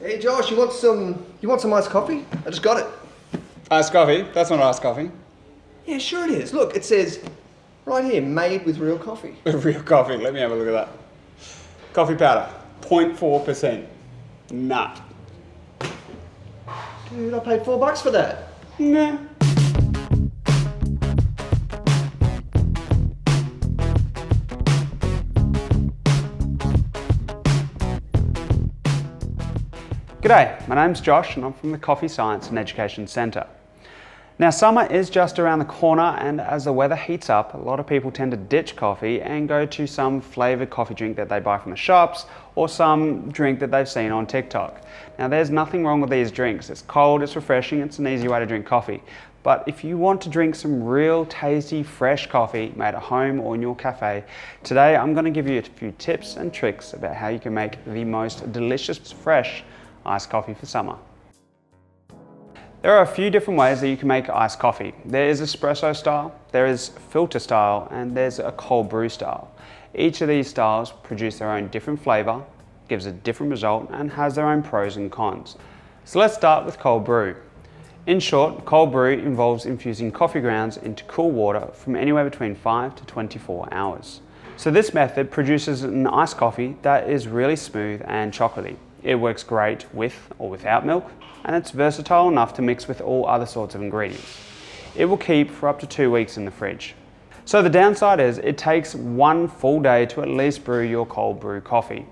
Hey Josh, you want some iced coffee? I just got it. Iced coffee? That's not iced coffee. Yeah, sure it is. Look, it says right here, made with real coffee. Real coffee, let me have a look at that. Coffee powder, 0.4%. Nah. Dude, I paid $4 for that. Nah. G'day, my name's Josh and I'm from the Coffee Science and Education Centre. Now summer is just around the corner, and as the weather heats up, a lot of people tend to ditch coffee and go to some flavoured coffee drink that they buy from the shops or some drink that they've seen on TikTok. Now there's nothing wrong with these drinks. It's cold, it's refreshing, it's an easy way to drink coffee. But if you want to drink some real tasty, fresh coffee made at home or in your cafe, today I'm going to give you a few tips and tricks about how you can make the most delicious, fresh iced coffee for summer. There are a few different ways that you can make iced coffee. There is espresso style, there is filter style, and there's a cold brew style. Each of these styles produce their own different flavour, gives a different result, and has their own pros and cons. So let's start with cold brew. In short, cold brew involves infusing coffee grounds into cool water from anywhere between 5 to 24 hours. So this method produces an iced coffee that is really smooth and chocolatey. It works great with or without milk, and it's versatile enough to mix with all other sorts of ingredients. It will keep for up to 2 weeks in the fridge. So the downside is it takes 1 full day to at least brew your cold brew coffee.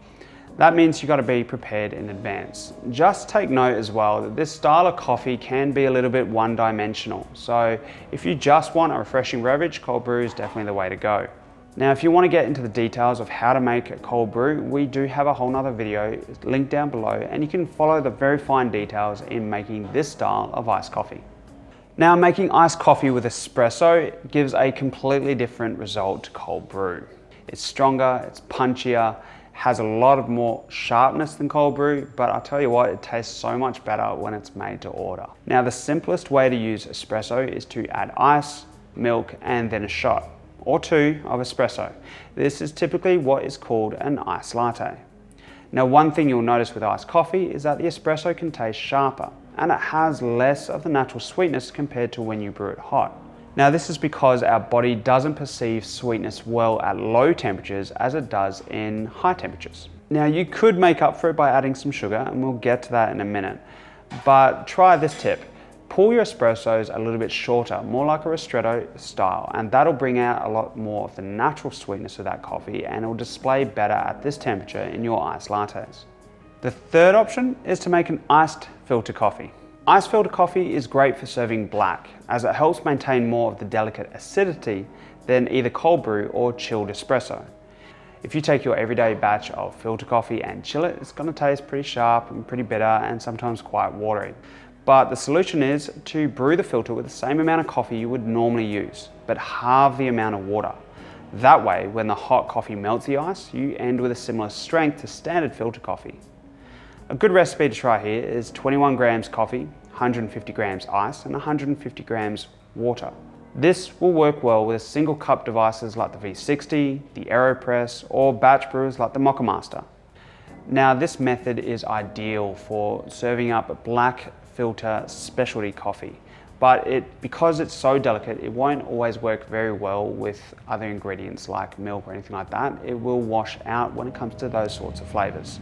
That means you've got to be prepared in advance. Just take note as well that this style of coffee can be a little bit one-dimensional. So if you just want a refreshing beverage, cold brew is definitely the way to go. Now, if you want to get into the details of how to make a cold brew, we do have a whole nother video linked down below, and you can follow the very fine details in making this style of iced coffee. Now, making iced coffee with espresso gives a completely different result to cold brew. It's stronger, it's punchier, has a lot of more sharpness than cold brew, but I'll tell you what, it tastes so much better when it's made to order. Now, the simplest way to use espresso is to add ice, milk, and then a shot or 2 of espresso. This is typically what is called an iced latte. Now, one thing you'll notice with iced coffee is that the espresso can taste sharper, and it has less of the natural sweetness compared to when you brew it hot. Now, this is because our body doesn't perceive sweetness well at low temperatures as it does in high temperatures. Now, you could make up for it by adding some sugar, and we'll get to that in a minute, but try this tip. Pull your espressos a little bit shorter, more like a ristretto style, and that'll bring out a lot more of the natural sweetness of that coffee, and it'll display better at this temperature in your iced lattes. The third option is to make an iced filter coffee. Iced filter coffee is great for serving black, as it helps maintain more of the delicate acidity than either cold brew or chilled espresso. If you take your everyday batch of filter coffee and chill it, it's going to taste pretty sharp and pretty bitter and sometimes quite watery. But the solution is to brew the filter with the same amount of coffee you would normally use, but halve the amount of water. That way, when the hot coffee melts the ice, you end with a similar strength to standard filter coffee. A good recipe to try here is 21 grams coffee, 150 grams ice, and 150 grams water. This will work well with single cup devices like the V60, the AeroPress, or batch brewers like the Mocha Master. Now, this method is ideal for serving up black filter specialty coffee, but because it's so delicate, it won't always work very well with other ingredients like milk or anything like that. It will wash out when it comes to those sorts of flavors.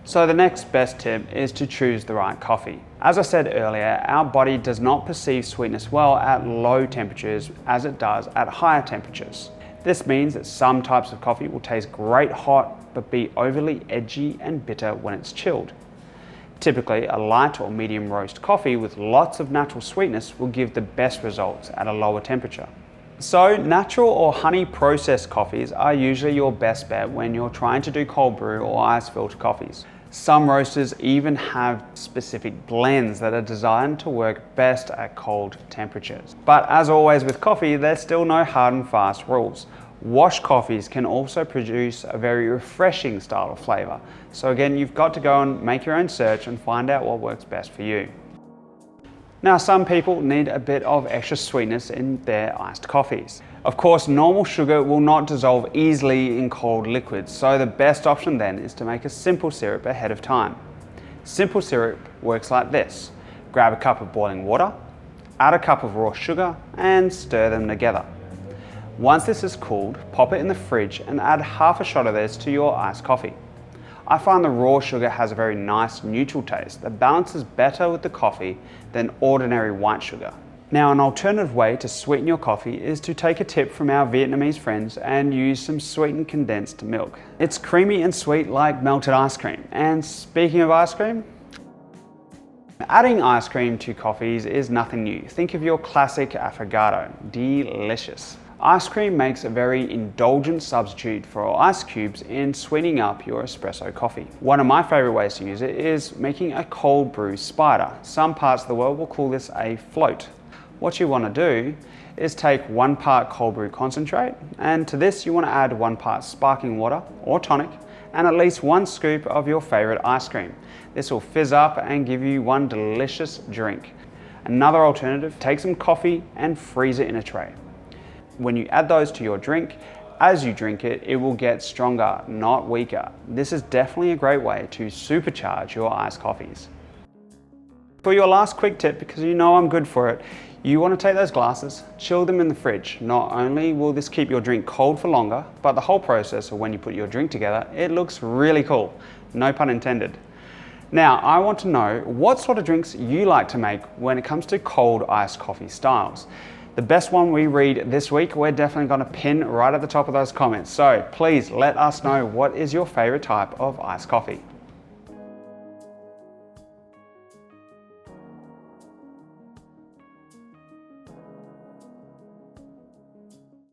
So the next best tip is to choose the right coffee. As I said earlier, our body does not perceive sweetness well at low temperatures as it does at higher temperatures. This means that some types of coffee will taste great hot, but be overly edgy and bitter when it's chilled. Typically, a light or medium roast coffee with lots of natural sweetness will give the best results at a lower temperature. So, natural or honey processed coffees are usually your best bet when you're trying to do cold brew or ice filter coffees. Some roasters even have specific blends that are designed to work best at cold temperatures. But as always with coffee, there's still no hard and fast rules. Washed coffees can also produce a very refreshing style of flavor. So again, you've got to go and make your own search and find out what works best for you. Now, some people need a bit of extra sweetness in their iced coffees. Of course, normal sugar will not dissolve easily in cold liquids, so the best option then is to make a simple syrup ahead of time. Simple syrup works like this. Grab a cup of boiling water, add a cup of raw sugar and stir them together. Once this is cooled, pop it in the fridge and add half a shot of this to your iced coffee. I find the raw sugar has a very nice neutral taste that balances better with the coffee than ordinary white sugar. Now, an alternative way to sweeten your coffee is to take a tip from our Vietnamese friends and use some sweetened condensed milk. It's creamy and sweet like melted ice cream. And speaking of ice cream, adding ice cream to coffees is nothing new. Think of your classic affogato. Delicious. Ice cream makes a very indulgent substitute for ice cubes in sweetening up your espresso coffee. One of my favorite ways to use it is making a cold brew spider. Some parts of the world will call this a float. What you want to do is take 1 part cold brew concentrate, and to this you want to add 1 part sparkling water or tonic and at least 1 scoop of your favorite ice cream. This will fizz up and give you one delicious drink. Another alternative, take some coffee and freeze it in a tray. When you add those to your drink, as you drink it, it will get stronger, not weaker. This is definitely a great way to supercharge your iced coffees. For your last quick tip, because you know I'm good for it, you want to take those glasses, chill them in the fridge. Not only will this keep your drink cold for longer, but the whole process of when you put your drink together, it looks really cool. No pun intended. Now, I want to know what sort of drinks you like to make when it comes to cold iced coffee styles. The best one we read this week, we're definitely going to pin right at the top of those comments. So please let us know what is your favorite type of iced coffee.